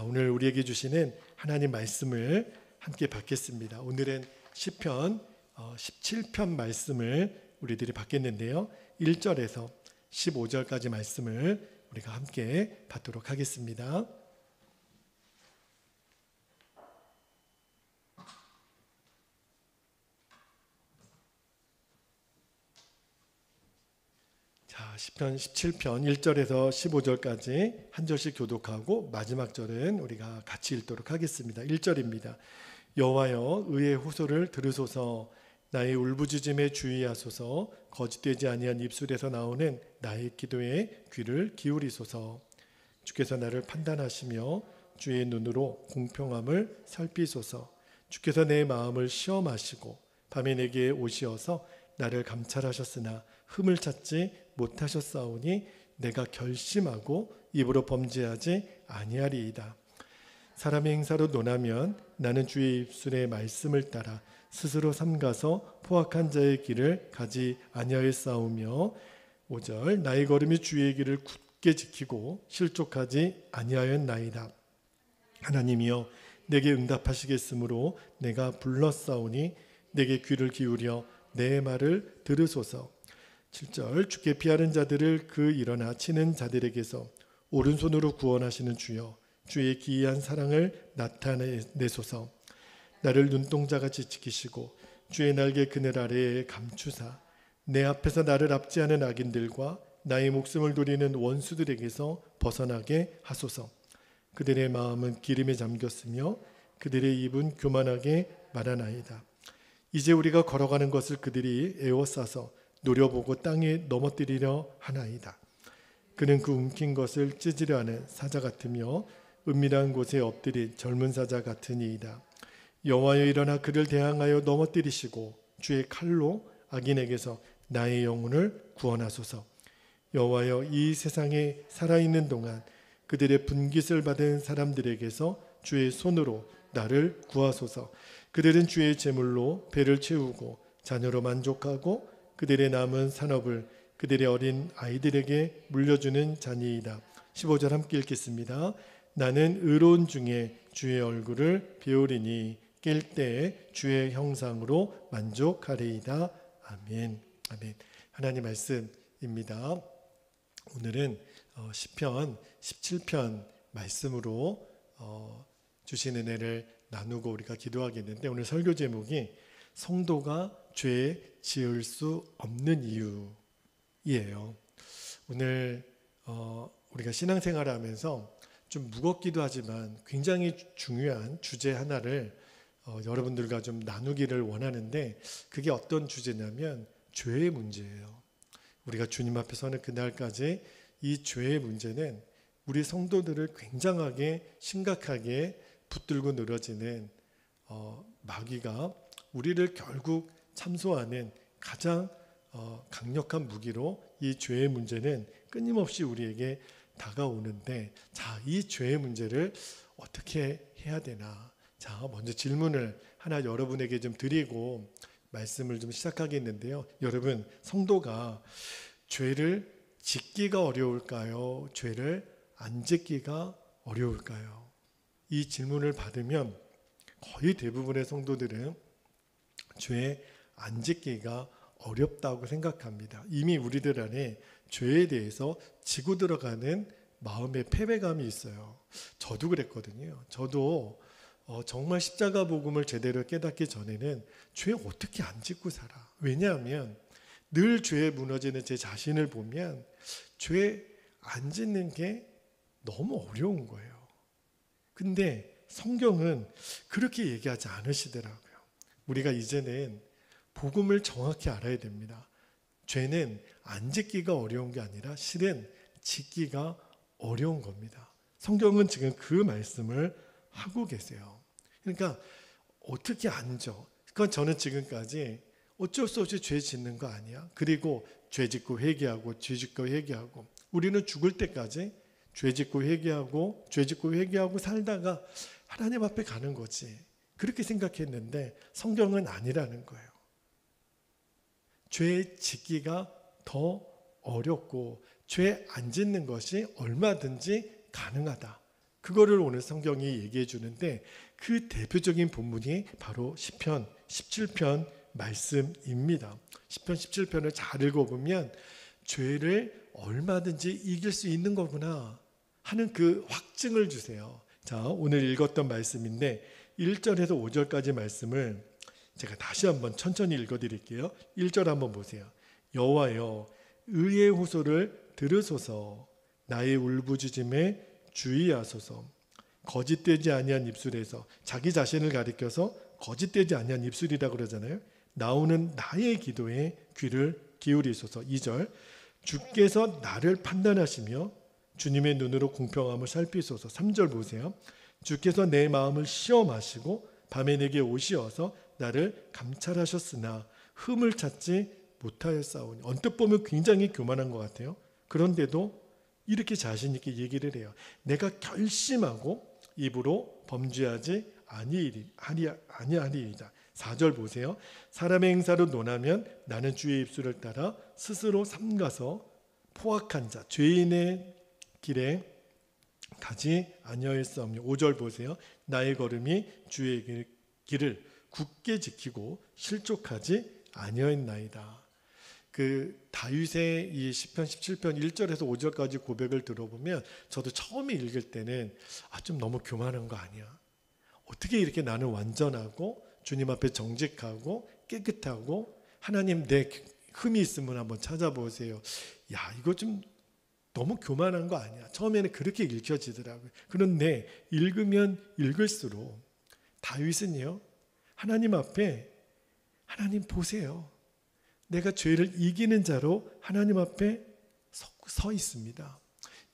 오늘 우리에게 주시는 하나님 말씀을 함께 받겠습니다. 오늘은 시편 17편 말씀을 우리들이 받겠는데요. 1절에서 15절까지 말씀을 우리가 함께 받도록 하겠습니다. 시편 17편 1절에서 15절까지 한 절씩 교독하고 마지막 절은 우리가 같이 읽도록 하겠습니다. 1절입니다. 여호와여 의의 호소를 들으소서. 나의 울부짖음에 주의하소서. 거짓되지 아니한 입술에서 나오는 나의 기도에 귀를 기울이소서. 주께서 나를 판단하시며 주의 눈으로 공평함을 살피소서. 주께서 내 마음을 시험하시고 밤에 내게 오시어서 나를 감찰하셨으나 흠을 찾지 못하셨사오니 내가 결심하고 입으로 범죄하지 아니하리이다. 사람의 행사로 논하면 나는 주의 입술의 말씀을 따라 스스로 삼가서 포악한 자의 길을 가지 아니하였사오며 5절 나의 걸음이 주의 길을 굳게 지키고 실족하지 아니하였나이다. 하나님이여 내게 응답하시겠으므로 내가 불렀사오니 내게 귀를 기울여 내 말을 들으소서. 7절 주께 피하는 자들을 그 일어나 치는 자들에게서 오른손으로 구원하시는 주여 주의 기이한 사랑을 나타내소서. 나를 눈동자같이 지키시고 주의 날개 그늘 아래에 감추사 내 앞에서 나를 압제하는 악인들과 나의 목숨을 노리는 원수들에게서 벗어나게 하소서. 그들의 마음은 기름에 잠겼으며 그들의 입은 교만하게 말하나이다. 이제 우리가 걸어가는 것을 그들이 에워싸서 노려보고 땅에 넘어뜨리려 하나이다. 그는 그 움킨 것을 찢으려 하는 사자 같으며 은밀한 곳에 엎드린 젊은 사자 같으니이다. 여호와여 일어나 그를 대항하여 넘어뜨리시고 주의 칼로 악인에게서 나의 영혼을 구원하소서. 여호와여 이 세상에 살아있는 동안 그들의 분깃을 받은 사람들에게서 주의 손으로 나를 구하소서. 그들은 주의 제물로 배를 채우고 자녀로 만족하고 그들의 남은 산업을 그들의 어린 아이들에게 물려주는 자니이다. 15절 함께 읽겠습니다. 나는 의로운 중에 주의 얼굴을 배우리니 깰 때에 주의 형상으로 만족하리이다. 아멘. 아멘. 하나님 말씀입니다. 오늘은 시편 17편 말씀으로 주신 은혜를 나누고 우리가 기도하겠는데 오늘 설교 제목이 성도가 죄 지을 수 없는 이유이에요. 오늘 우리가 신앙생활을 하면서 좀 무겁기도 하지만 굉장히 중요한 주제 하나를 여러분들과 좀 나누기를 원하는데 그게 어떤 주제냐면 죄의 문제예요. 우리가 주님 앞에 서는 그날까지 이 죄의 문제는 우리 성도들을 굉장하게 심각하게 붙들고 늘어지는 마귀가 우리를 결국 참소하는 가장 강력한 무기로 이 죄의 문제는 끊임없이 우리에게 다가오는데 이 죄의 문제를 어떻게 해야 되나? 먼저 질문을 하나 여러분에게 좀 드리고 말씀을 좀 시작하겠는데요. 여러분, 성도가 죄를 짓기가 어려울까요? 죄를 안 짓기가 어려울까요? 이 질문을 받으면 거의 대부분의 성도들은 죄 안 짓기가 어렵다고 생각합니다. 이미 우리들 안에 죄에 대해서 지고 들어가는 마음의 패배감이 있어요. 저도 그랬거든요. 저도 정말 십자가 복음을 제대로 깨닫기 전에는 죄 어떻게 안 짓고 살아? 왜냐하면 늘 죄에 무너지는 제 자신을 보면 죄 안 짓는 게 너무 어려운 거예요. 근데 성경은 그렇게 얘기하지 않으시더라고요. 우리가 이제는 복음을 정확히 알아야 됩니다. 죄는 안 짓기가 어려운 게 아니라 실은 짓기가 어려운 겁니다. 성경은 지금 그 말씀을 하고 계세요. 그러니까 어떻게 안 져? 그건 저는 지금까지 어쩔 수 없이 죄 짓는 거 아니야? 그리고 죄 짓고 회개하고 죄 짓고 회개하고 우리는 죽을 때까지 죄 짓고 회개하고 죄 짓고 회개하고 살다가 하나님 앞에 가는 거지. 그렇게 생각했는데 성경은 아니라는 거예요. 죄 짓기가 더 어렵고 죄 안 짓는 것이 얼마든지 가능하다. 그거를 오늘 성경이 얘기해 주는데 그 대표적인 본문이 바로 시편 17편 말씀입니다. 시편 17편을 잘 읽어보면 죄를 얼마든지 이길 수 있는 거구나 하는 그 확증을 주세요. 자, 오늘 읽었던 말씀인데 1절에서 5절까지 말씀을 제가 다시 한번 천천히 읽어드릴게요. 1절 한번 보세요. 여호와여 의의 호소를 들으소서. 나의 울부짖음에 주의하소서. 거짓되지 아니한 입술에서, 자기 자신을 가리켜서 거짓되지 아니한 입술이라고 그러잖아요. 나오는 나의 기도에 귀를 기울이소서. 2절 주께서 나를 판단하시며 주님의 눈으로 공평함을 살피소서. 3절 보세요. 주께서 내 마음을 시험하시고 밤에 내게 오시어서 나를 감찰하셨으나 흠을 찾지 못하였사오니. 언뜻 보면 굉장히 교만한 것 같아요. 그런데도 이렇게 자신 있게 얘기를 해요. 내가 결심하고 입으로 범죄하지 아니하리이다. 4절 보세요. 사람의 행사로 논하면 나는 주의 입술을 따라 스스로 삼가서 포악한 자 죄인의 길에 가지 아니하였사오니. 5절 보세요. 나의 걸음이 주의 길을 굳게 지키고 실족하지 아니하였나이다. 그 다윗의 이 시편 17편 1절에서 5절까지 고백을 들어보면 저도 처음에 읽을 때는 좀 너무 교만한 거 아니야? 어떻게 이렇게 나는 완전하고 주님 앞에 정직하고 깨끗하고 하나님 내 흠이 있으면 한번 찾아보세요. 야, 이거 좀 너무 교만한 거 아니야? 처음에는 그렇게 읽혀지더라고요. 그런데 읽으면 읽을수록 다윗은요, 하나님 앞에 하나님 보세요. 내가 죄를 이기는 자로 하나님 앞에 서 있습니다.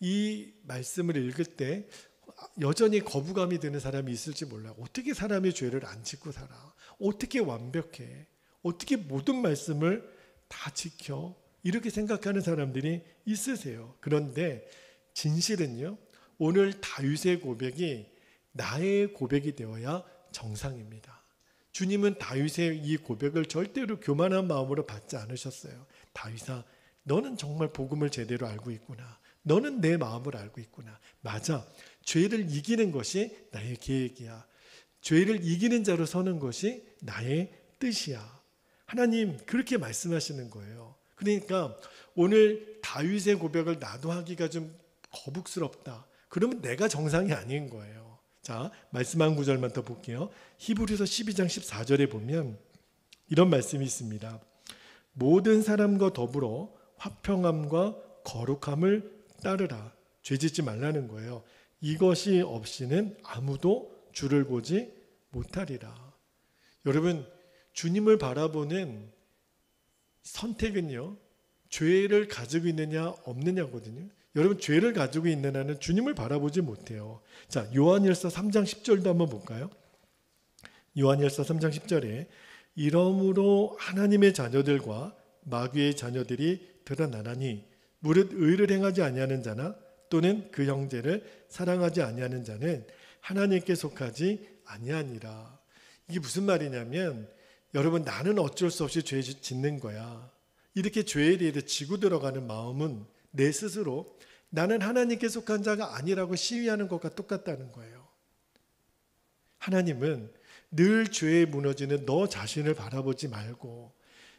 이 말씀을 읽을 때 여전히 거부감이 드는 사람이 있을지 몰라요. 어떻게 사람이 죄를 안 짓고 살아? 어떻게 완벽해? 어떻게 모든 말씀을 다 지켜? 이렇게 생각하는 사람들이 있으세요. 그런데 진실은요, 오늘 다윗의 고백이 나의 고백이 되어야 정상입니다. 주님은 다윗의 이 고백을 절대로 교만한 마음으로 받지 않으셨어요. 다윗아, 너는 정말 복음을 제대로 알고 있구나. 너는 내 마음을 알고 있구나. 맞아. 죄를 이기는 것이 나의 계획이야. 죄를 이기는 자로 서는 것이 나의 뜻이야. 하나님 그렇게 말씀하시는 거예요. 그러니까 오늘 다윗의 고백을 나도 하기가 좀 거북스럽다. 그러면 내가 정상이 아닌 거예요. 자, 말씀 한 구절만 더 볼게요. 히브리서 12장 14절에 보면 이런 말씀이 있습니다. 모든 사람과 더불어 화평함과 거룩함을 따르라. 죄짓지 말라는 거예요. 이것이 없이는 아무도 주를 보지 못하리라. 여러분, 주님을 바라보는 선택은요, 죄를 가지고 있느냐 없느냐거든요. 여러분, 죄를 가지고 있는 한은 주님을 바라보지 못해요. 자, 요한일서 3장 10절도 한번 볼까요? 요한일서 3장 10절에 이러므로 하나님의 자녀들과 마귀의 자녀들이 드러나나니 무릇 의를 행하지 아니하는 자나 또는 그 형제를 사랑하지 아니하는 자는 하나님께 속하지 아니하니라. 이게 무슨 말이냐면, 여러분, 나는 어쩔 수 없이 죄 짓는 거야. 이렇게 죄에 대해 지고 들어가는 마음은 내 스스로 나는 하나님께 속한 자가 아니라고 시위하는 것과 똑같다는 거예요. 하나님은 늘 죄에 무너지는 너 자신을 바라보지 말고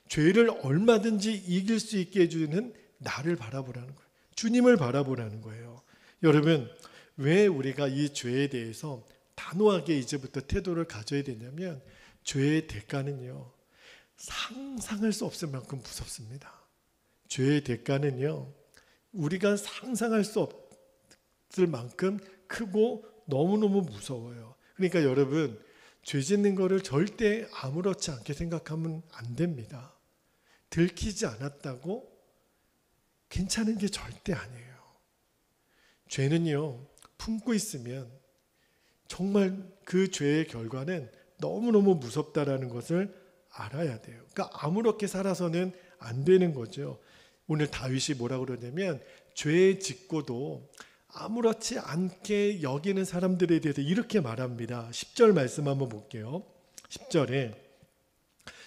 죄를 얼마든지 이길 수 있게 해주는 나를 바라보라는 거예요. 주님을 바라보라는 거예요. 여러분, 왜 우리가 이 죄에 대해서 단호하게 이제부터 태도를 가져야 되냐면, 죄의 대가는요, 상상할 수 없을 만큼 무섭습니다. 죄의 대가는요, 우리가 상상할 수 없을 만큼 크고 너무너무 무서워요. 그러니까 여러분, 죄 짓는 거를 절대 아무렇지 않게 생각하면 안 됩니다. 들키지 않았다고 괜찮은 게 절대 아니에요. 죄는요, 품고 있으면 정말 그 죄의 결과는 너무너무 무섭다라는 것을 알아야 돼요. 그러니까 아무렇게 살아서는 안 되는 거죠. 오늘 다윗이 뭐라고 그러냐면, 죄 짓고도 아무렇지 않게 여기는 사람들에 대해서 이렇게 말합니다. 10절 말씀 한번 볼게요. 10절에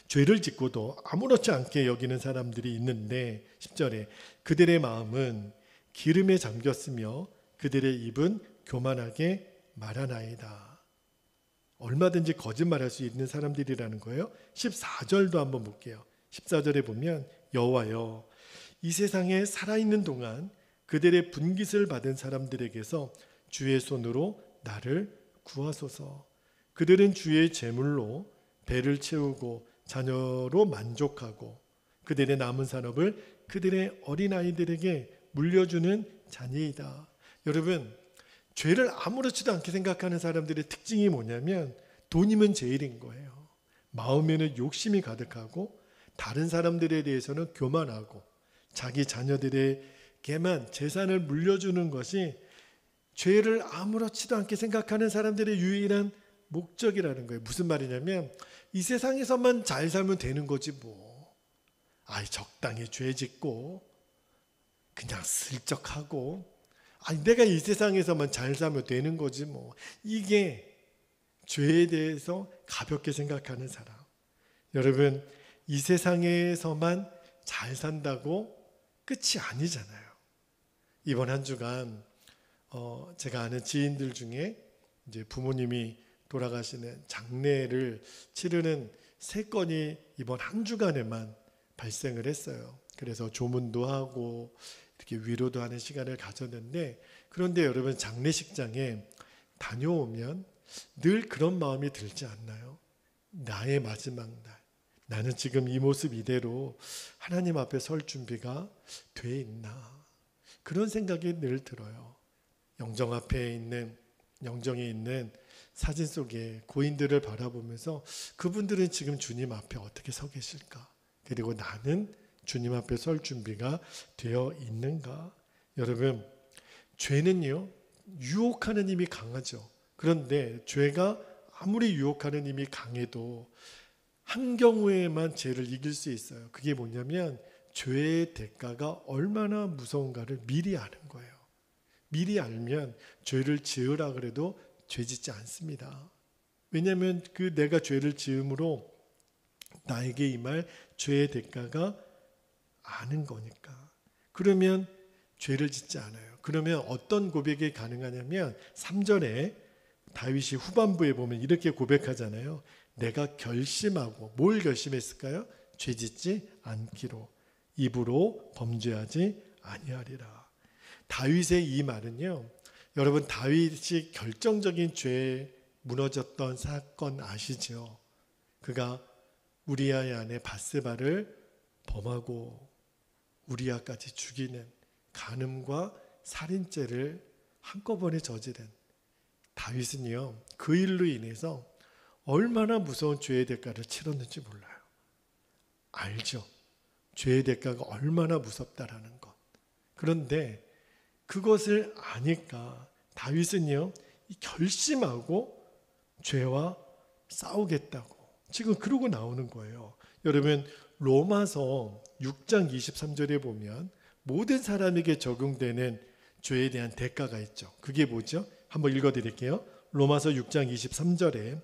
죄를 짓고도 아무렇지 않게 여기는 사람들이 있는데, 10절에 그들의 마음은 기름에 잠겼으며 그들의 입은 교만하게 말하나이다. 얼마든지 거짓말할 수 있는 사람들이라는 거예요. 14절도 한번 볼게요. 14절에 보면 여호와여 이 세상에 살아있는 동안 그들의 분깃을 받은 사람들에게서 주의 손으로 나를 구하소서. 그들은 주의 재물로 배를 채우고 자녀로 만족하고 그들의 남은 산업을 그들의 어린아이들에게 물려주는 자녀이다. 여러분, 죄를 아무렇지도 않게 생각하는 사람들의 특징이 뭐냐면 돈이면 제일인 거예요. 마음에는 욕심이 가득하고 다른 사람들에 대해서는 교만하고 자기 자녀들에게만 재산을 물려주는 것이 죄를 아무렇지도 않게 생각하는 사람들의 유일한 목적이라는 거예요. 무슨 말이냐면 이 세상에서만 잘 살면 되는 거지 뭐. 적당히 죄 짓고 그냥 슬쩍 하고 내가 이 세상에서만 잘 살면 되는 거지 뭐. 이게 죄에 대해서 가볍게 생각하는 사람. 여러분, 이 세상에서만 잘 산다고 끝이 아니잖아요. 이번 한 주간 제가 아는 지인들 중에 이제 부모님이 돌아가시는 장례를 치르는 3건이 이번 한 주간에만 발생을 했어요. 그래서 조문도 하고 이렇게 위로도 하는 시간을 가졌는데, 그런데 여러분, 장례식장에 다녀오면 늘 그런 마음이 들지 않나요? 나의 마지막 날, 나는 지금 이 모습 이대로 하나님 앞에 설 준비가 돼 있나, 그런 생각이 늘 들어요. 영정 앞에 있는, 영정에 있는 사진 속에 고인들을 바라보면서 그분들은 지금 주님 앞에 어떻게 서 계실까? 그리고 나는 주님 앞에 설 준비가 되어 있는가? 여러분, 죄는요, 유혹하는 힘이 강하죠. 그런데 죄가 아무리 유혹하는 힘이 강해도 한 경우에만 죄를 이길 수 있어요. 그게 뭐냐면 죄의 대가가 얼마나 무서운가를 미리 아는 거예요. 미리 알면 죄를 지으라 그래도 죄 짓지 않습니다. 왜냐하면 그 내가 죄를 지음으로 나에게 임할 죄의 대가가 아는 거니까. 그러면 죄를 짓지 않아요. 그러면 어떤 고백이 가능하냐면 3절에 다윗이 후반부에 보면 이렇게 고백하잖아요. 내가 결심하고, 뭘 결심했을까요? 죄 짓지 않기로, 입으로 범죄하지 아니하리라. 다윗의 이 말은요, 여러분, 다윗이 결정적인 죄에 무너졌던 사건 아시죠? 그가 우리아의 아내 밧세바를 범하고 우리아까지 죽이는 간음과 살인죄를 한꺼번에 저지른 다윗은요, 그 일로 인해서 얼마나 무서운 죄의 대가를 치렀는지 몰라요. 알죠? 죄의 대가가 얼마나 무섭다라는 것. 그런데 그것을 아니까 다윗은요, 결심하고 죄와 싸우겠다고 지금 그러고 나오는 거예요. 여러분, 로마서 6장 23절에 보면 모든 사람에게 적용되는 죄에 대한 대가가 있죠. 그게 뭐죠? 한번 읽어드릴게요. 로마서 6장 23절에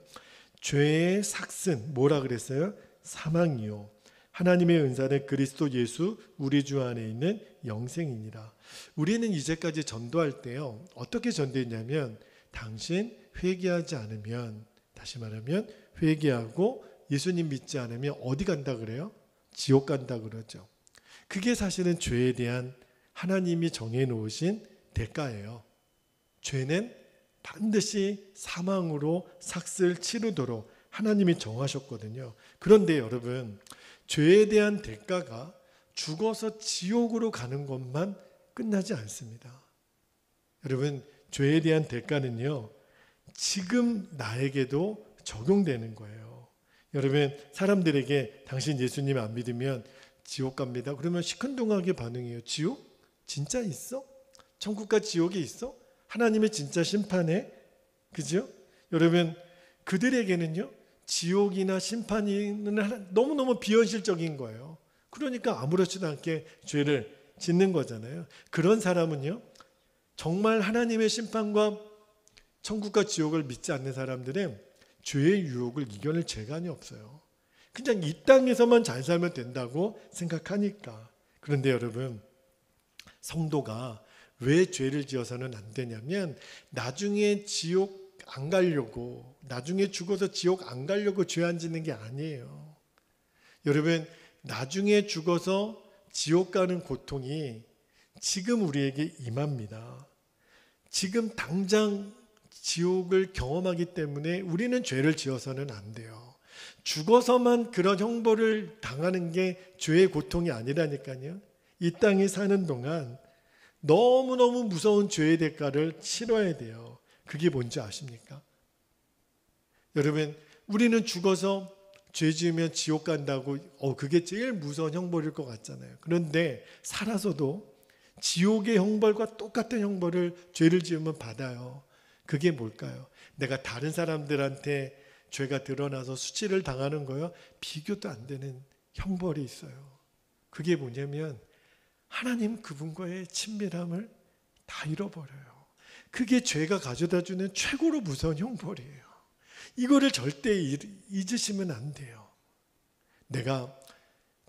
죄의 삭은 뭐라 그랬어요? 사망이요, 하나님의 은사는 그리스도 예수 우리 주 안에 있는 영생이니라. 우리는 이제까지 전도할 때요, 어떻게 전도했냐면 당신 회개하지 않으면, 다시 말하면 회개하고 예수님 믿지 않으면 어디 간다 그래요? 지옥 간다 그러죠. 그게 사실은 죄에 대한 하나님이 정해놓으신 대가예요. 죄는 반드시 사망으로 삭을 치르도록 하나님이 정하셨거든요. 그런데 여러분, 죄에 대한 대가가 죽어서 지옥으로 가는 것만 끝나지 않습니다. 여러분, 죄에 대한 대가는요, 지금 나에게도 적용되는 거예요. 여러분, 사람들에게 당신 예수님 안 믿으면 지옥 갑니다. 그러면 시큰둥하게 반응해요. 지옥? 진짜 있어? 천국과 지옥이 있어? 하나님의 진짜 심판에? 그죠? 여러분, 그들에게는요, 지옥이나 심판이 너무너무 비현실적인 거예요. 그러니까 아무렇지도 않게 죄를 짓는 거잖아요. 그런 사람은요, 정말 하나님의 심판과 천국과 지옥을 믿지 않는 사람들은 죄의 유혹을 이겨낼 재간이 없어요. 그냥 이 땅에서만 잘 살면 된다고 생각하니까. 그런데 여러분, 성도가 왜 죄를 지어서는 안 되냐면 나중에 지옥 안 가려고, 나중에 죽어서 지옥 안 가려고 죄 안 짓는 게 아니에요. 여러분, 나중에 죽어서 지옥 가는 고통이 지금 우리에게 임합니다. 지금 당장 지옥을 경험하기 때문에 우리는 죄를 지어서는 안 돼요. 죽어서만 그런 형벌을 당하는 게 죄의 고통이 아니라니까요. 이 땅에 사는 동안 너무너무 무서운 죄의 대가를 치러야 돼요. 그게 뭔지 아십니까? 여러분, 우리는 죽어서 죄 지으면 지옥 간다고 그게 제일 무서운 형벌일 것 같잖아요. 그런데 살아서도 지옥의 형벌과 똑같은 형벌을 죄를 지으면 받아요. 그게 뭘까요? 내가 다른 사람들한테 죄가 드러나서 수치를 당하는 거요, 비교도 안 되는 형벌이 있어요. 그게 뭐냐면 하나님 그분과의 친밀함을 다 잃어버려요. 그게 죄가 가져다주는 최고로 무서운 형벌이에요. 이거를 절대 잊으시면 안 돼요. 내가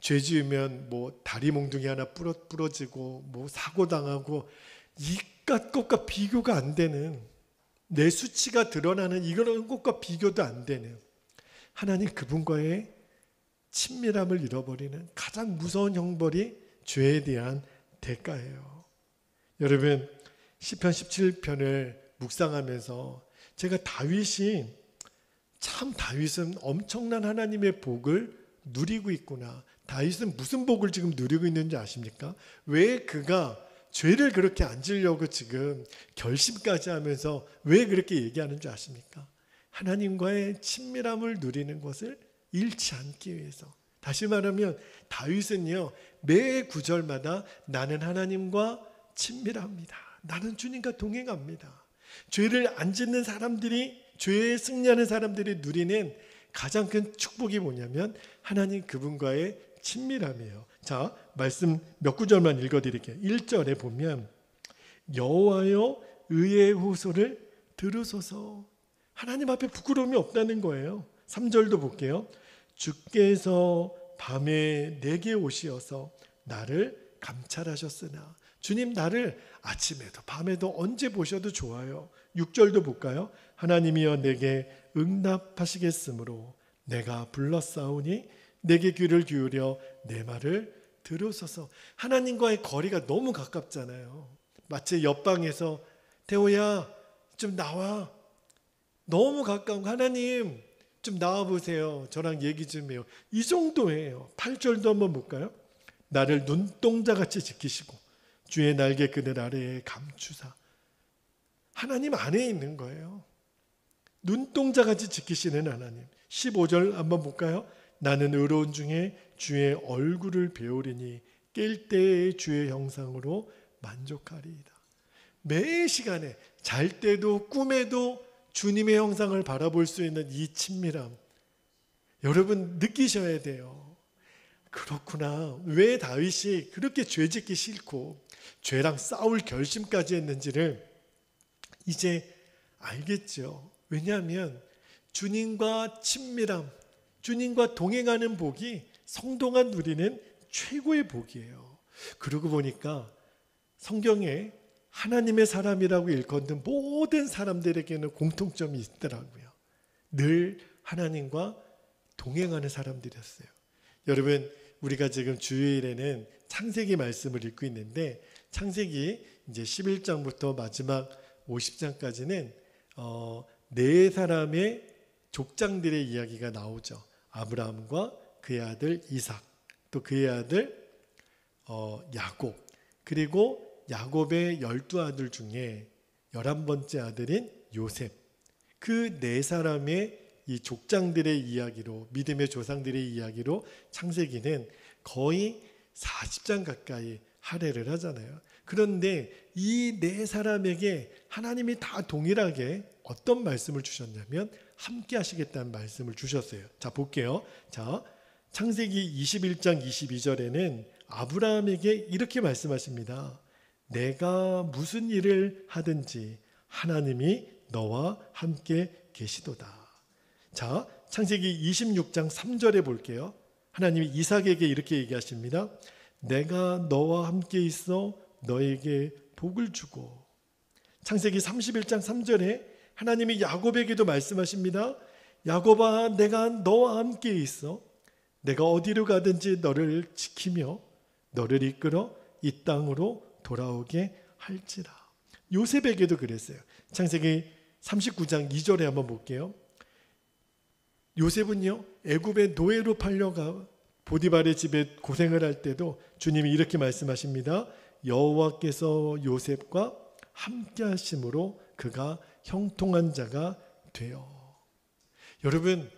죄 지으면 뭐 다리 몽둥이 하나 부러지고 뭐 사고 당하고 이깟 것과 비교가 안 되는, 내 수치가 드러나는 이런 것과 비교도 안 되는 하나님 그분과의 친밀함을 잃어버리는 가장 무서운 형벌이 죄에 대한 대가예요. 여러분, 시편 17편을 묵상하면서 제가 다윗은 엄청난 하나님의 복을 누리고 있구나. 다윗은 무슨 복을 지금 누리고 있는지 아십니까? 왜 그가 죄를 그렇게 안 지으려고 지금 결심까지 하면서 왜 그렇게 얘기하는 줄 아십니까? 하나님과의 친밀함을 누리는 것을 잃지 않기 위해서. 다시 말하면 다윗은요, 매 구절마다 나는 하나님과 친밀합니다. 나는 주님과 동행합니다. 죄를 안 짓는 사람들이, 죄에 승리하는 사람들이 누리는 가장 큰 축복이 뭐냐면 하나님 그분과의 친밀함이에요. 자, 말씀 몇 구절만 읽어드릴게요. 1절에 보면 여호와여 의의 호소를 들으소서. 하나님 앞에 부끄러움이 없다는 거예요. 3절도 볼게요. 주께서 밤에 내게 오시어서 나를 감찰하셨으나. 주님, 나를 아침에도 밤에도 언제 보셔도 좋아요. 6절도 볼까요? 하나님이여 내게 응답하시겠으므로 내가 불렀사오니 내게 귀를 기울여 내 말을 들으소서. 하나님과의 거리가 너무 가깝잖아요. 마치 옆방에서 태호야 좀 나와. 너무 가까운, 하나님 좀 나와보세요. 저랑 얘기 좀 해요. 이 정도예요. 8절도 한번 볼까요? 나를 눈동자같이 지키시고 주의 날개 그늘 아래에 감추사. 하나님 안에 있는 거예요. 눈동자같이 지키시는 하나님. 15절 한번 볼까요? 나는 의로운 중에 주의 얼굴을 배우리니 깰 때의 주의 형상으로 만족하리이다. 매 시간에 잘 때도 꿈에도 주님의 형상을 바라볼 수 있는 이 친밀함, 여러분 느끼셔야 돼요. 그렇구나. 왜 다윗이 그렇게 죄짓기 싫고 죄랑 싸울 결심까지 했는지를 이제 알겠죠. 왜냐하면 주님과 친밀함, 주님과 동행하는 복이 성도가 누리는 최고의 복이에요. 그러고 보니까 성경에 하나님의 사람이라고 일컫는 모든 사람들에게는 공통점이 있더라고요. 늘 하나님과 동행하는 사람들이었어요. 여러분, 우리가 지금 주일에는 창세기 말씀을 읽고 있는데 창세기 이제 11장부터 마지막 50장까지는 네 사람의 족장들의 이야기가 나오죠. 아브라함과 그의 아들 이삭, 또 그의 아들 야곱, 그리고 야곱의 12아들 중에 11번째 아들인 요셉. 그 네 사람의 이 족장들의 이야기로, 믿음의 조상들의 이야기로 창세기는 거의 40장 가까이 할애를 하잖아요. 그런데 이 네 사람에게 하나님이 다 동일하게 어떤 말씀을 주셨냐면 함께 하시겠다는 말씀을 주셨어요. 자, 볼게요. 자, 창세기 21장 22절에는 아브라함에게 이렇게 말씀하십니다. 내가 무슨 일을 하든지 하나님이 너와 함께 계시도다. 자, 창세기 26장 3절에 볼게요. 하나님이 이삭에게 이렇게 얘기하십니다. 내가 너와 함께 있어 너에게 복을 주고, 창세기 31장 3절에 하나님이 야곱에게도 말씀하십니다. 야곱아, 내가 너와 함께 있어 내가 어디로 가든지 너를 지키며 너를 이끌어 이 땅으로 돌아오게 할지라. 요셉에게도 그랬어요. 창세기 39장 2절에 한번 볼게요. 요셉은요, 애굽의 노예로 팔려가 보디발의 집에 고생을 할 때도 주님이 이렇게 말씀하십니다. 여호와께서 요셉과 함께 하심으로 그가 형통한 자가 되어. 여러분,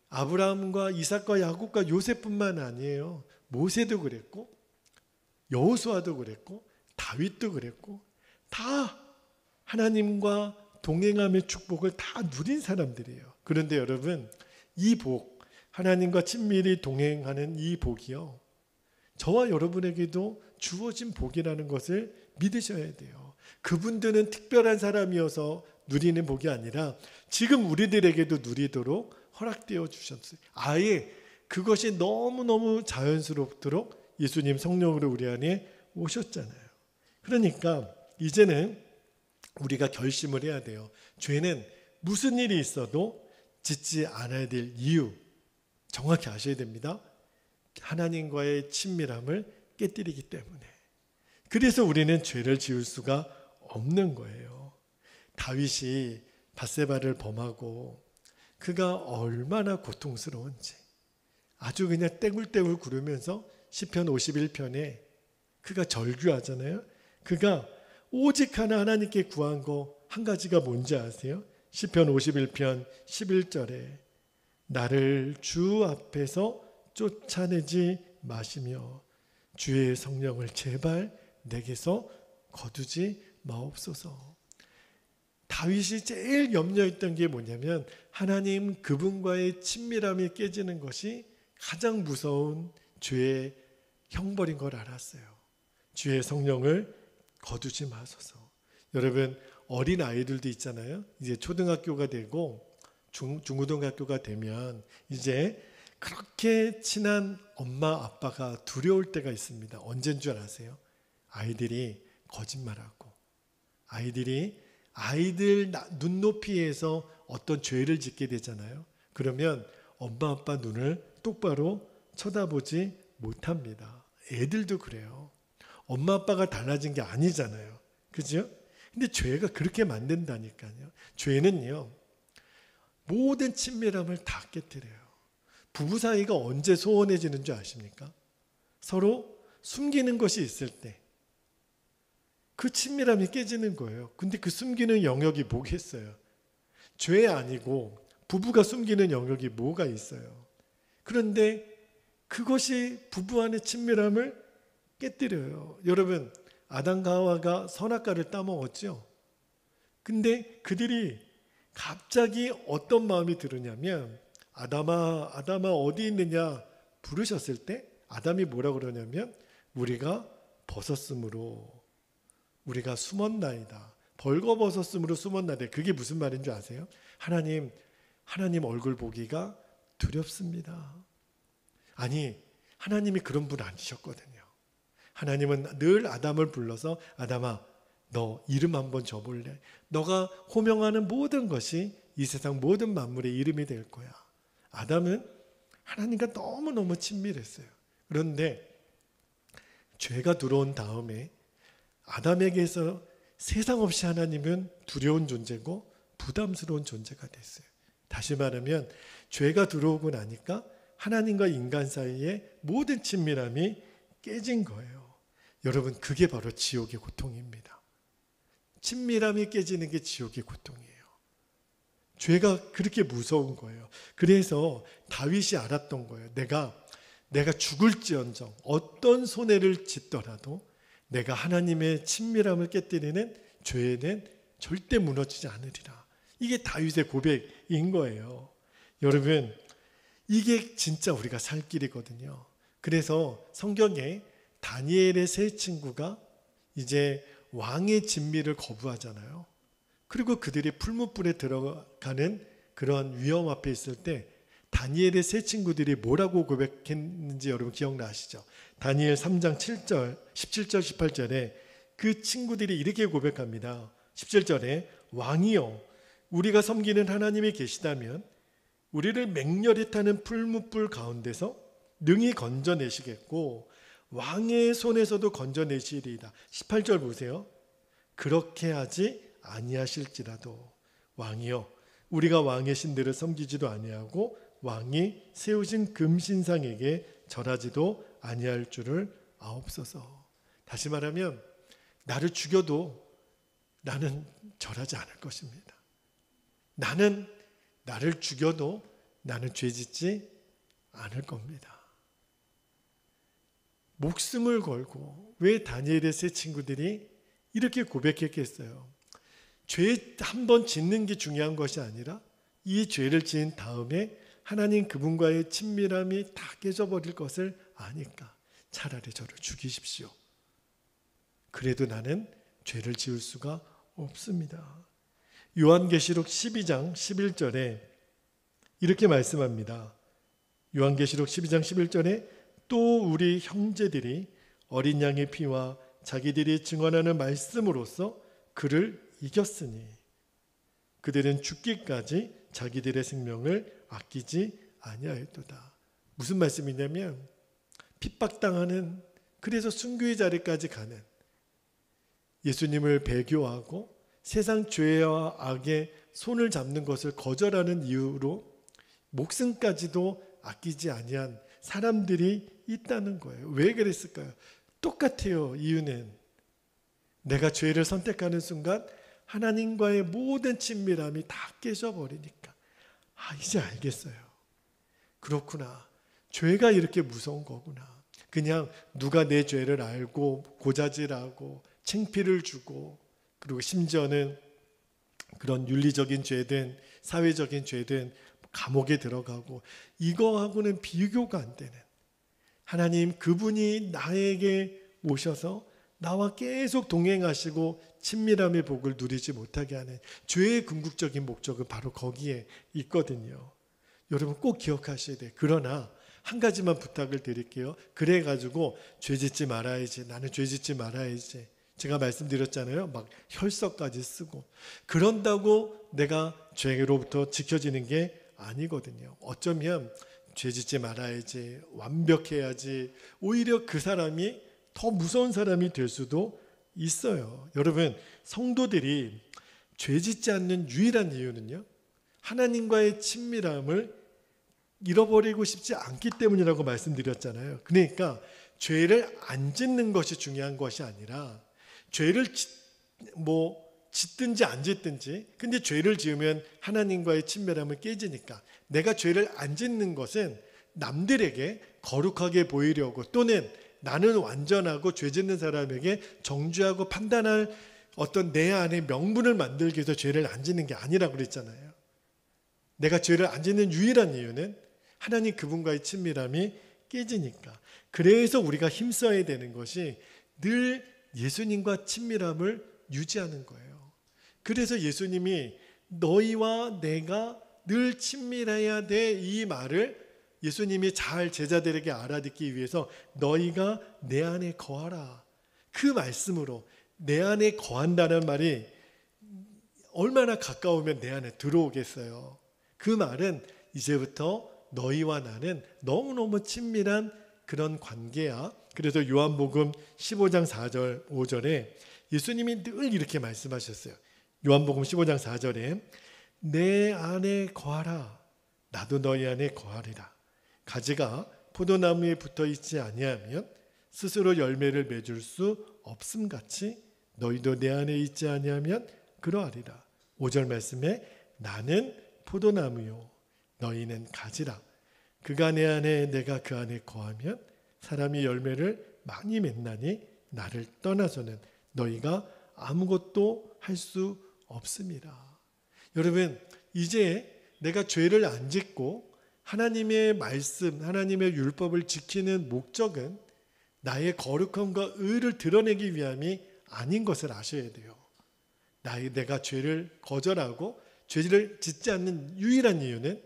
아브라함과 이삭과 야곱과 요셉뿐만 아니에요. 모세도 그랬고 여호수아도 그랬고 다윗도 그랬고 다 하나님과 동행함의 축복을 다 누린 사람들이에요. 그런데 여러분, 이 복, 하나님과 친밀히 동행하는 이 복이요, 저와 여러분에게도 주어진 복이라는 것을 믿으셔야 돼요. 그분들은 특별한 사람이어서 누리는 복이 아니라 지금 우리들에게도 누리도록 허락되어 주셨어요. 아예 그것이 너무너무 자연스럽도록 예수님 성령으로 우리 안에 오셨잖아요. 그러니까 이제는 우리가 결심을 해야 돼요. 죄는 무슨 일이 있어도 짓지 않아야 될 이유 정확히 아셔야 됩니다. 하나님과의 친밀함을 깨뜨리기 때문에. 그래서 우리는 죄를 지을 수가 없는 거예요. 다윗이 밧세바를 범하고 그가 얼마나 고통스러운지 아주 그냥 떼굴떼굴 구르면서 시편 51편에 그가 절규하잖아요. 그가 오직 하나님께 구한 거 한 가지가 뭔지 아세요? 시편 51편 11절에 나를 주 앞에서 쫓아내지 마시며 주의 성령을 제발 내게서 거두지 마옵소서. 다윗이 제일 염려했던 게 뭐냐면 하나님 그분과의 친밀함이 깨지는 것이 가장 무서운 죄의 형벌인 걸 알았어요. 주의 성령을 거두지 마소서. 여러분, 어린 아이들도 있잖아요. 이제 초등학교가 되고 중고등학교가 되면 이제 그렇게 친한 엄마 아빠가 두려울 때가 있습니다. 언제인 줄 아세요? 아이들이 거짓말하고 아이들 눈높이에서 어떤 죄를 짓게 되잖아요. 그러면 엄마 아빠 눈을 똑바로 쳐다보지 못합니다. 애들도 그래요. 엄마 아빠가 달라진 게 아니잖아요. 그죠? 근데 죄가 그렇게 만든다니까요. 죄는요, 모든 친밀함을 다 깨뜨려요. 부부 사이가 언제 소원해지는 줄 아십니까? 서로 숨기는 것이 있을 때 그 친밀함이 깨지는 거예요. 근데 그 숨기는 영역이 뭐겠어요? 죄 아니고 부부가 숨기는 영역이 뭐가 있어요? 그런데 그것이 부부 안의 친밀함을 깨뜨려요. 여러분, 아담과 하와가 선악과를 따먹었죠. 근데 그들이 갑자기 어떤 마음이 들으냐면 아담아 어디 있느냐 부르셨을 때 아담이 뭐라 그러냐면 우리가 벗었으므로 우리가 숨었나이다. 벌거벗었으므로 숨었나이다. 그게 무슨 말인 줄 아세요? 하나님 얼굴 보기가 두렵습니다. 아니, 하나님이 그런 분 아니셨거든요. 하나님은 늘 아담을 불러서 아담아, 너 이름 한번 줘볼래? 너가 호명하는 모든 것이 이 세상 모든 만물의 이름이 될 거야. 아담은 하나님과 너무너무 친밀했어요. 그런데 죄가 들어온 다음에 아담에게서 세상 없이 하나님은 두려운 존재고 부담스러운 존재가 됐어요. 다시 말하면 죄가 들어오고 나니까 하나님과 인간 사이의 모든 친밀함이 깨진 거예요. 여러분, 그게 바로 지옥의 고통입니다. 친밀함이 깨지는 게 지옥의 고통이에요. 죄가 그렇게 무서운 거예요. 그래서 다윗이 알았던 거예요. 내가 죽을지언정 어떤 손해를 짓더라도 내가 하나님의 친밀함을 깨뜨리는 죄에는 절대 무너지지 않으리라. 이게 다윗의 고백인 거예요. 여러분, 이게 진짜 우리가 살 길이거든요. 그래서 성경에 다니엘의 세 친구가 이제 왕의 진미를 거부하잖아요. 그리고 그들이 풀무불에 들어가는 그런 위험 앞에 있을 때 다니엘의 세 친구들이 뭐라고 고백했는지 여러분 기억나시죠? 다니엘 3장 7절, 17절, 18절에 그 친구들이 이렇게 고백합니다. 17절에 왕이여 우리가 섬기는 하나님이 계시다면 우리를 맹렬히 타는 풀무불 가운데서 능히 건져내시겠고 왕의 손에서도 건져내시리이다. 18절 보세요. 그렇게 하지 아니하실지라도 왕이여 우리가 왕의 신들을 섬기지도 아니하고 왕이 세우신 금신상에게 절하지도 아니할 줄을 아옵소서. 다시 말하면 나를 죽여도 나는 절하지 않을 것입니다. 나를 죽여도 나는 죄짓지 않을 겁니다. 목숨을 걸고 왜 다니엘의 세 친구들이 이렇게 고백했겠어요? 죄 한 번 짓는 게 중요한 것이 아니라 이 죄를 지은 다음에 하나님 그분과의 친밀함이 다 깨져버릴 것을 아니까 차라리 저를 죽이십시오. 그래도 나는 죄를 지을 수가 없습니다. 요한계시록 12장 11절에 이렇게 말씀합니다. 요한계시록 12장 11절에 또 우리 형제들이 어린 양의 피와 자기들이 증언하는 말씀으로써 그를 이겼으니 그들은 죽기까지 자기들의 생명을 아끼지 아니하였도다. 무슨 말씀이냐면 핍박당하는, 그래서 순교의 자리까지 가는, 예수님을 배교하고 세상 죄와 악에 손을 잡는 것을 거절하는 이유로 목숨까지도 아끼지 아니한 사람들이 있다는 거예요. 왜 그랬을까요? 똑같아요. 이유는 내가 죄를 선택하는 순간 하나님과의 모든 친밀함이 다 깨져버리니까 이제 알겠어요. 그렇구나. 죄가 이렇게 무서운 거구나. 그냥 누가 내 죄를 알고 고자질하고 창피를 주고 그리고 심지어는 그런 윤리적인 죄든 사회적인 죄든 감옥에 들어가고 이거하고는 비교가 안 되는 하나님 그분이 나에게 오셔서 나와 계속 동행하시고 친밀함의 복을 누리지 못하게 하는 죄의 궁극적인 목적은 바로 거기에 있거든요. 여러분 꼭 기억하셔야 돼요. 그러나 한 가지만 부탁을 드릴게요. 그래가지고 죄짓지 말아야지, 나는 죄짓지 말아야지, 제가 말씀드렸잖아요. 막 혈서까지 쓰고 그런다고 내가 죄로부터 지켜지는 게 아니거든요. 어쩌면 죄짓지 말아야지, 완벽해야지, 오히려 그 사람이 더 무서운 사람이 될 수도 있어요. 여러분 성도들이 죄짓지 않는 유일한 이유는요, 하나님과의 친밀함을 잃어버리고 싶지 않기 때문이라고 말씀드렸잖아요. 그러니까 죄를 안 짓는 것이 중요한 것이 아니라 죄를 짓든지 안 짓든지, 근데 죄를 지으면 하나님과의 친밀함을 깨지니까 내가 죄를 안 짓는 것은 남들에게 거룩하게 보이려고 또는 나는 완전하고 죄 짓는 사람에게 정죄하고 판단할 어떤 내 안에 명분을 만들기 위해서 죄를 안 짓는 게 아니라고 그랬잖아요. 내가 죄를 안 짓는 유일한 이유는 하나님 그분과의 친밀함이 깨지니까. 그래서 우리가 힘써야 되는 것이 늘 예수님과 친밀함을 유지하는 거예요. 그래서 예수님이 너희와 내가 늘 친밀해야 돼, 이 말을 예수님이 잘 제자들에게 알아듣기 위해서 너희가 내 안에 거하라, 그 말씀으로 내 안에 거한다는 말이 얼마나 가까우면 내 안에 들어오겠어요. 그 말은 이제부터 너희와 나는 너무너무 친밀한 그런 관계야. 그래서 요한복음 15장 4절 5절에 예수님이 늘 이렇게 말씀하셨어요. 요한복음 15장 4절에 내 안에 거하라, 나도 너희 안에 거하리라. 가지가 포도나무에 붙어 있지 아니하면 스스로 열매를 맺을 수 없음같이 너희도 내 안에 있지 아니하면 그러하리라. 5절 말씀에 나는 포도나무요 너희는 가지라. 그가 내 안에 내가 그 안에 거하면 사람이 열매를 많이 맺나니 나를 떠나서는 너희가 아무것도 할 수 없습니다. 여러분 이제 내가 죄를 안 짓고 하나님의 말씀, 하나님의 율법을 지키는 목적은 나의 거룩함과 의를 드러내기 위함이 아닌 것을 아셔야 돼요. 내가 죄를 거절하고 죄를 짓지 않는 유일한 이유는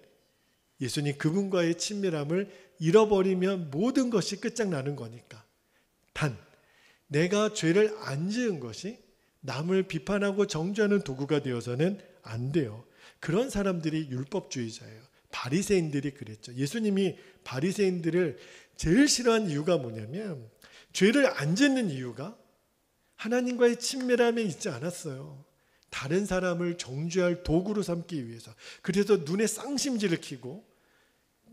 예수님 그분과의 친밀함을 잃어버리면 모든 것이 끝장나는 거니까. 단 내가 죄를 안 지은 것이 남을 비판하고 정죄하는 도구가 되어서는 안 돼요. 그런 사람들이 율법주의자예요. 바리새인들이 그랬죠. 예수님이 바리새인들을 제일 싫어한 이유가 뭐냐면 죄를 안 짓는 이유가 하나님과의 친밀함에 있지 않았어요. 다른 사람을 정죄할 도구로 삼기 위해서. 그래서 눈에 쌍심지를 켜고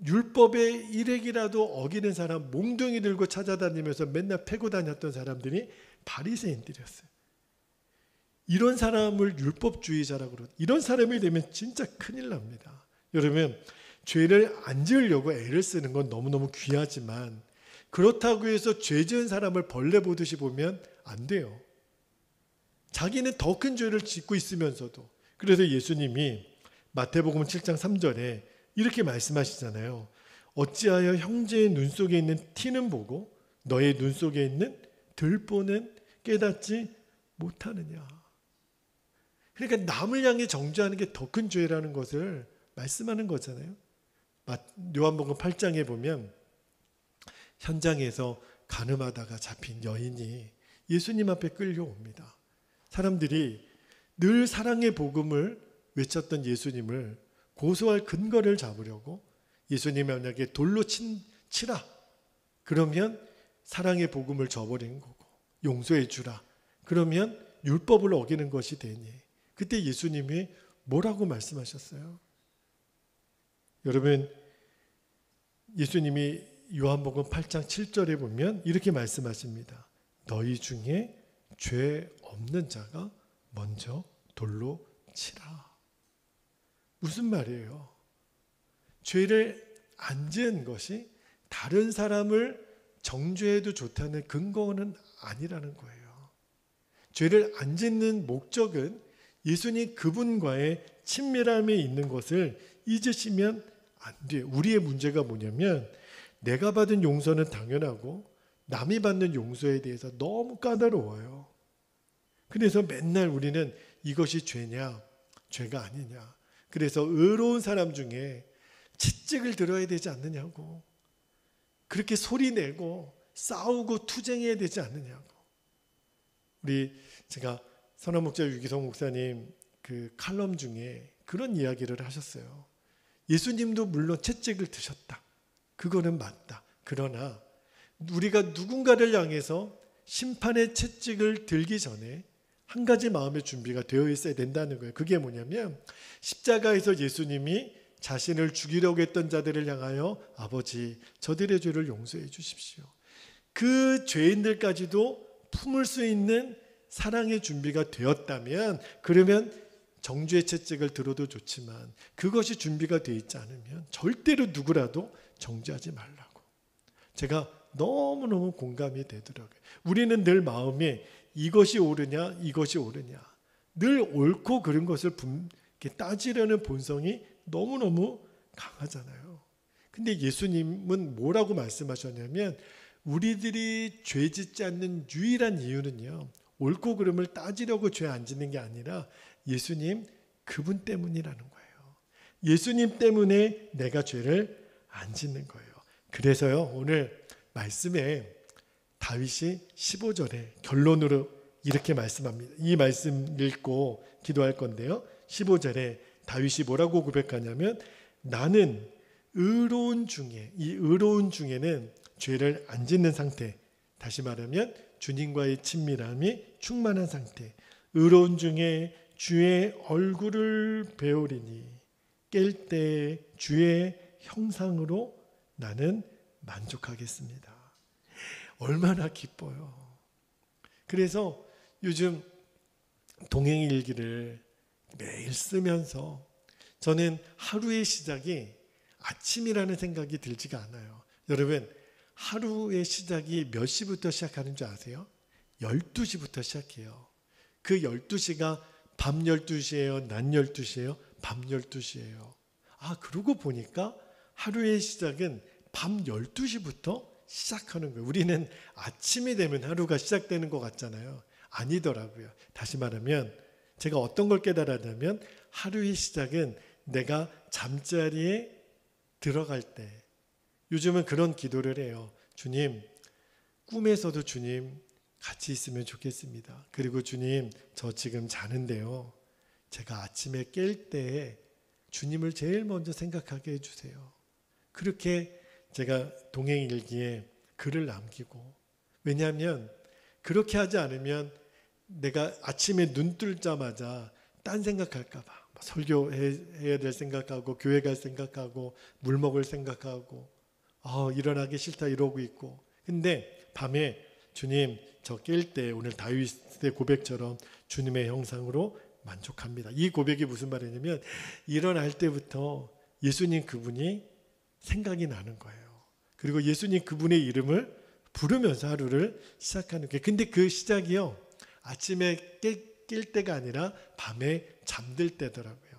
율법의 일획이라도 어기는 사람 몽둥이 들고 찾아다니면서 맨날 패고 다녔던 사람들이 바리새인들이었어요. 이런 사람을 율법주의자라고 그러죠. 이런 사람이 되면 진짜 큰일 납니다. 여러분, 죄를 안 지으려고 애를 쓰는 건 너무너무 귀하지만 그렇다고 해서 죄 지은 사람을 벌레 보듯이 보면 안 돼요. 자기는 더 큰 죄를 짓고 있으면서도. 그래서 예수님이 마태복음 7장 3절에 이렇게 말씀하시잖아요. 어찌하여 형제의 눈 속에 있는 티는 보고 너의 눈 속에 있는 들보는 깨닫지 못하느냐. 그러니까 남을 향해 정죄하는 게 더 큰 죄라는 것을 말씀하는 거잖아요. 요한복음 8장에 보면 현장에서 간음하다가 잡힌 여인이 예수님 앞에 끌려옵니다. 사람들이 늘 사랑의 복음을 외쳤던 예수님을 고소할 근거를 잡으려고 예수님 만약에 돌로 치라. 그러면 사랑의 복음을 저버리는 거고 용서해 주라. 그러면 율법을 어기는 것이 되니. 그때 예수님이 뭐라고 말씀하셨어요? 여러분, 예수님이 요한복음 8장 7절에 보면 이렇게 말씀하십니다. 너희 중에 죄 없는 자가 먼저 돌로 치라. 무슨 말이에요? 죄를 안 지은 것이 다른 사람을 정죄해도 좋다는 근거는 아니라는 거예요. 죄를 안 짓는 목적은 예수님 그분과의 친밀함에 있는 것을 잊으시면 안 돼요. 우리의 문제가 뭐냐면 내가 받은 용서는 당연하고 남이 받는 용서에 대해서 너무 까다로워요. 그래서 맨날 우리는 이것이 죄냐, 죄가 아니냐. 그래서 의로운 사람 중에 채찍을 들어야 되지 않느냐고. 그렇게 소리내고 싸우고 투쟁해야 되지 않느냐고. 제가 선화목자 유기성 목사님 그 칼럼 중에 그런 이야기를 하셨어요. 예수님도 물론 채찍을 드셨다. 그거는 맞다. 그러나 우리가 누군가를 향해서 심판의 채찍을 들기 전에 한 가지 마음의 준비가 되어 있어야 된다는 거예요. 그게 뭐냐면 십자가에서 예수님이 자신을 죽이려고 했던 자들을 향하여 아버지 저들의 죄를 용서해 주십시오. 그 죄인들까지도 품을 수 있는 사랑의 준비가 되었다면 그러면 정죄의 채찍을 들어도 좋지만 그것이 준비가 되어 있지 않으면 절대로 누구라도 정죄하지 말라고. 제가 너무너무 공감이 되더라고요. 우리는 늘 마음에 이것이 옳으냐 이것이 옳으냐 늘 옳고 그른 것을 따지려는 본성이 너무너무 강하잖아요. 근데 예수님은 뭐라고 말씀하셨냐면 우리들이 죄 짓지 않는 유일한 이유는요, 옳고 그름을 따지려고 죄 안 짓는 게 아니라 예수님 그분 때문이라는 거예요. 예수님 때문에 내가 죄를 안 짓는 거예요. 그래서요, 오늘 말씀에 다윗이 15절에 결론으로 이렇게 말씀합니다. 이 말씀 읽고 기도할 건데요. 15절에 다윗이 뭐라고 고백하냐면 나는 의로운 중에, 이 의로운 중에는 죄를 안 짓는 상태, 다시 말하면 주님과의 친밀함이 충만한 상태, 의로운 중에 주의 얼굴을 배우리니 깰 때 주의 형상으로 나는 만족하겠습니다. 얼마나 기뻐요. 그래서 요즘 동행일기를 매일 쓰면서 저는 하루의 시작이 아침이라는 생각이 들지가 않아요. 여러분, 하루의 시작이 몇 시부터 시작하는 줄 아세요? 12시부터 시작해요. 그 12시가 밤 12시예요? 낮 12시예요? 밤 12시예요. 그러고 보니까 하루의 시작은 밤 12시부터 시작하는 거예요. 우리는 아침이 되면 하루가 시작되는 것 같잖아요. 아니더라고요. 다시 말하면 제가 어떤 걸 깨달았냐면 하루의 시작은 내가 잠자리에 들어갈 때, 요즘은 그런 기도를 해요. 주님, 꿈에서도 주님 같이 있으면 좋겠습니다. 그리고 주님, 저 지금 자는데요, 제가 아침에 깰 때 주님을 제일 먼저 생각하게 해주세요. 그렇게 제가 동행일기에 글을 남기고, 왜냐하면 그렇게 하지 않으면 내가 아침에 눈 뜨자마자 딴 생각할까 봐, 설교해야 될 생각하고, 교회 갈 생각하고, 물 먹을 생각하고, 일어나기 싫다 이러고 있고, 근데 밤에 주님, 저 깰 때 오늘 다윗의 고백처럼 주님의 형상으로 만족합니다. 이 고백이 무슨 말이냐면, 일어날 때부터 예수님 그분이 생각이 나는 거예요. 그리고 예수님 그분의 이름을 부르면서 하루를 시작하는 거예요. 근데 그 시작이요, 아침에 깰 때가 아니라 밤에 잠들 때더라고요.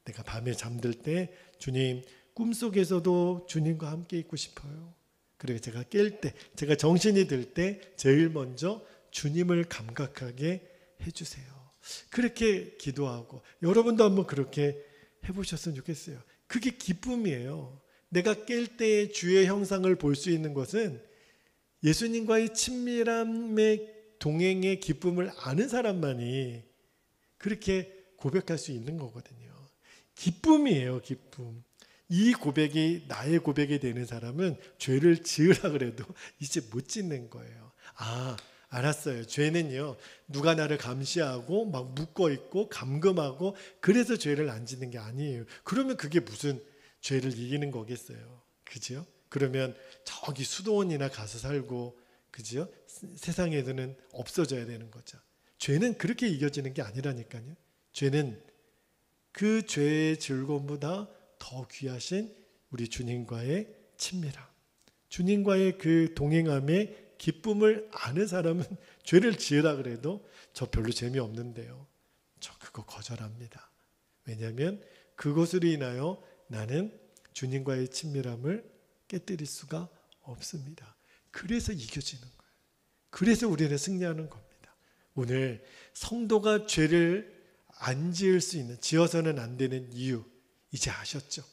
내가 밤에 잠들 때 주님, 꿈속에서도 주님과 함께 있고 싶어요. 그리고 제가 깰 때, 제가 정신이 들 때 제일 먼저 주님을 감각하게 해주세요. 그렇게 기도하고, 여러분도 한번 그렇게 해보셨으면 좋겠어요. 그게 기쁨이에요. 내가 깰 때의 주의 형상을 볼 수 있는 것은 예수님과의 친밀함의 동행의 기쁨을 아는 사람만이 그렇게 고백할 수 있는 거거든요. 기쁨이에요, 기쁨. 이 고백이 나의 고백이 되는 사람은 죄를 지으라 그래도 이제 못 짓는 거예요. 알았어요. 죄는요, 누가 나를 감시하고 막 묶어 있고 감금하고 그래서 죄를 안 짓는 게 아니에요. 그러면 그게 무슨 죄를 이기는 거겠어요. 그죠? 그러면 저기 수도원이나 가서 살고, 그죠? 세상에서는 없어져야 되는 거죠. 죄는 그렇게 이겨지는 게 아니라니까요. 죄는 그 죄의 즐거움보다 더 귀하신 우리 주님과의 친밀함, 주님과의 그 동행함의 기쁨을 아는 사람은 죄를 지으라 그래도 저 별로 재미없는데요, 저 그거 거절합니다. 왜냐하면 그것으로 인하여 나는 주님과의 친밀함을 깨뜨릴 수가 없습니다. 그래서 이겨지는 거예요. 그래서 우리는 승리하는 겁니다. 오늘 성도가 죄를 안 지을 수 있는, 지어서는 안 되는 이유 이제 아셨죠?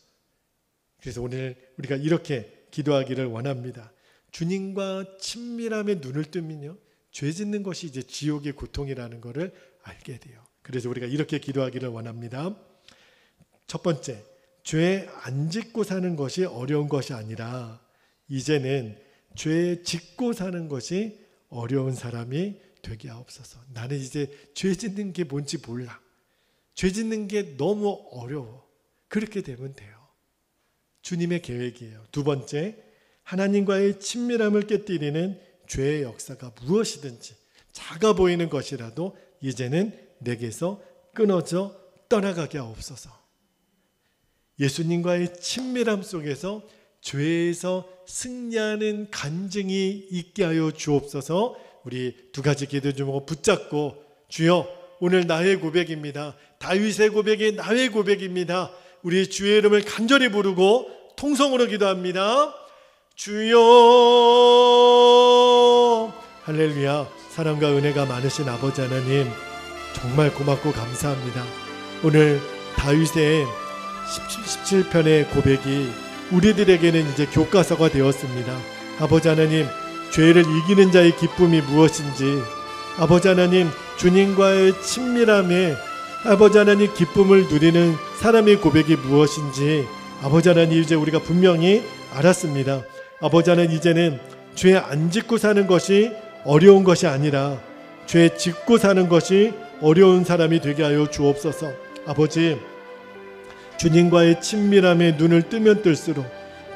그래서 오늘 우리가 이렇게 기도하기를 원합니다. 주님과 친밀함에 눈을 뜨면요, 죄 짓는 것이 이제 지옥의 고통이라는 것을 알게 돼요. 그래서 우리가 이렇게 기도하기를 원합니다. 첫 번째, 죄 안 짓고 사는 것이 어려운 것이 아니라 이제는 죄 짓고 사는 것이 어려운 사람이 되게 하옵소서. 나는 이제 죄 짓는 게 뭔지 몰라. 죄 짓는 게 너무 어려워. 그렇게 되면 돼요. 주님의 계획이에요. 두 번째, 하나님과의 친밀함을 깨뜨리는 죄의 역사가 무엇이든지 작아 보이는 것이라도 이제는 내게서 끊어져 떠나가게 하옵소서. 예수님과의 친밀함 속에서 죄에서 승리하는 간증이 있게 하여 주옵소서. 우리 두 가지 기도 제목을 붙잡고, 주여, 오늘 나의 고백입니다. 다윗의 고백이 나의 고백입니다. 우리 주의 이름을 간절히 부르고 통성으로 기도합니다. 주여. 할렐루야. 사랑과 은혜가 많으신 아버지 하나님, 정말 고맙고 감사합니다. 오늘 다윗의 17편의 고백이 우리들에게는 이제 교과서가 되었습니다. 아버지 하나님, 죄를 이기는 자의 기쁨이 무엇인지, 아버지 하나님, 주님과의 친밀함에 아버지 하나님 기쁨을 누리는 사람의 고백이 무엇인지 아버지 하나님 이제 우리가 분명히 알았습니다. 아버지 하나님, 이제는 죄 안 짓고 사는 것이 어려운 것이 아니라 죄 짓고 사는 것이 어려운 사람이 되게 하여 주옵소서. 아버지, 주님과의 친밀함에 눈을 뜨면 뜰수록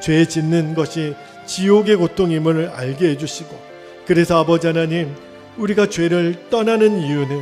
죄 짓는 것이 지옥의 고통임을 알게 해주시고, 그래서 아버지 하나님, 우리가 죄를 떠나는 이유는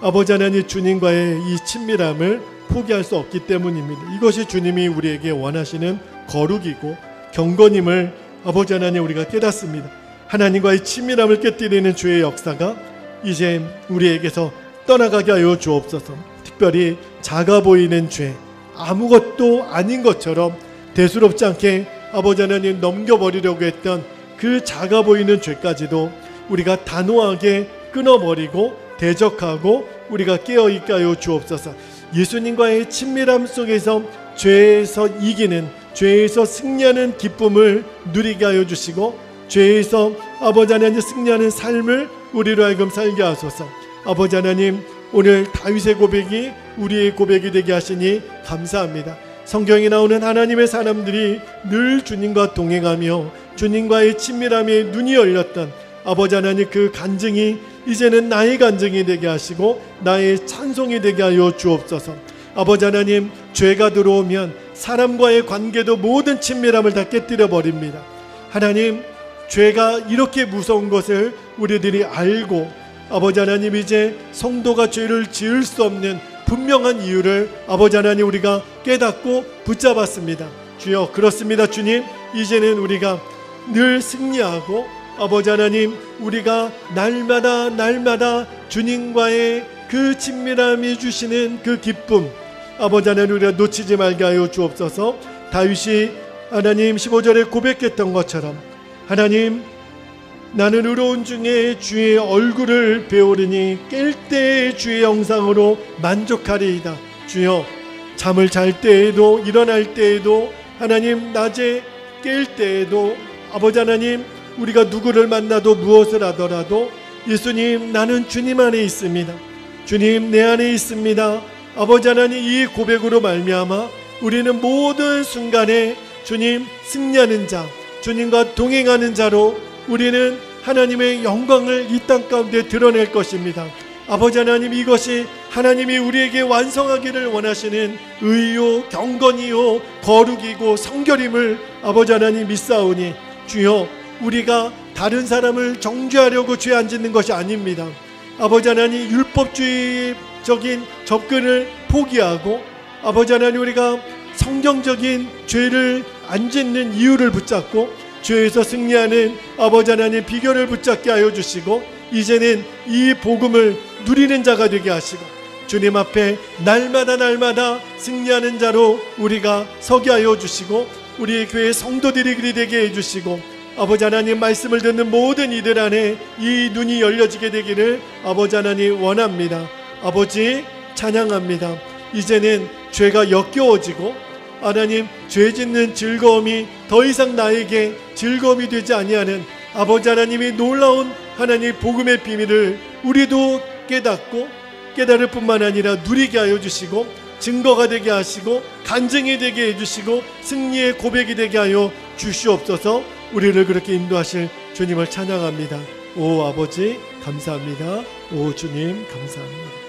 아버지 하나님 주님과의 이 친밀함을 포기할 수 없기 때문입니다. 이것이 주님이 우리에게 원하시는 거룩이고 경건임을 아버지 하나님 우리가 깨닫습니다. 하나님과의 친밀함을 깨뜨리는 죄의 역사가 이제 우리에게서 떠나가게 하여 주옵소서. 특별히 작아 보이는 죄, 아무것도 아닌 것처럼 대수롭지 않게 아버지 하나님 넘겨버리려고 했던 그 작아 보이는 죄까지도 우리가 단호하게 끊어버리고 대적하고 우리가 깨어있게 하여 주옵소서. 예수님과의 친밀함 속에서 죄에서 이기는, 죄에서 승리하는 기쁨을 누리게 하여 주시고, 죄에서 아버지 하나님 승리하는 삶을 우리로 하여금 살게 하소서. 아버지 하나님, 오늘 다윗의 고백이 우리의 고백이 되게 하시니 감사합니다. 성경에 나오는 하나님의 사람들이 늘 주님과 동행하며 주님과의 친밀함에 눈이 열렸던 아버지 하나님, 그 간증이 이제는 나의 간증이 되게 하시고 나의 찬송이 되게 하여 주옵소서. 아버지 하나님, 죄가 들어오면 사람과의 관계도 모든 친밀함을 다 깨뜨려 버립니다. 하나님, 죄가 이렇게 무서운 것을 우리들이 알고 아버지 하나님, 이제 성도가 죄를 지을 수 없는 분명한 이유를 아버지 하나님 우리가 깨닫고 붙잡았습니다. 주여, 그렇습니다. 주님, 이제는 우리가 늘 승리하고 아버지 하나님, 우리가 날마다 주님과의 그 친밀함이 주시는 그 기쁨, 아버지 하나님 우리가 놓치지 말게 하여 주옵소서. 다윗이 하나님 15절에 고백했던 것처럼, 하나님, 나는 의로운 중에 주의 얼굴을 배우리니 깰 때의 주의 영상으로 만족하리이다. 주여, 잠을 잘 때에도 일어날 때에도 하나님, 낮에 깰 때에도 아버지 하나님, 우리가 누구를 만나도 무엇을 하더라도 예수님, 나는 주님 안에 있습니다. 주님, 내 안에 있습니다. 아버지 하나님, 이 고백으로 말미암아 우리는 모든 순간에 주님 승리하는 자, 주님과 동행하는 자로 우리는 하나님의 영광을 이 땅 가운데 드러낼 것입니다. 아버지 하나님, 이것이 하나님이 우리에게 완성하기를 원하시는 의요 경건이요 거룩이고 성결임을 아버지 하나님 믿사오니, 주여, 우리가 다른 사람을 정죄하려고 죄 안 짓는 것이 아닙니다. 아버지 하나님, 율법주의적인 접근을 포기하고 아버지 하나님, 우리가 성경적인 죄를 안 짓는 이유를 붙잡고 죄에서 승리하는 아버지 하나님 비결을 붙잡게 하여 주시고, 이제는 이 복음을 누리는 자가 되게 하시고 주님 앞에 날마다 승리하는 자로 우리가 서게 하여 주시고, 우리 교회 성도들이 그리 되게 해주시고, 아버지 하나님 말씀을 듣는 모든 이들 안에 이 눈이 열려지게 되기를 아버지 하나님 원합니다. 아버지 찬양합니다. 이제는 죄가 역겨워지고 하나님, 죄 짓는 즐거움이 더 이상 나에게 즐거움이 되지 아니하는 아버지 하나님의 놀라운 하나님 복음의 비밀을 우리도 깨닫고 깨달을 뿐만 아니라 누리게 하여 주시고, 증거가 되게 하시고 간증이 되게 해주시고 승리의 고백이 되게 하여 주시옵소서. 우리를 그렇게 인도하실 주님을 찬양합니다. 오 아버지 감사합니다. 오 주님 감사합니다.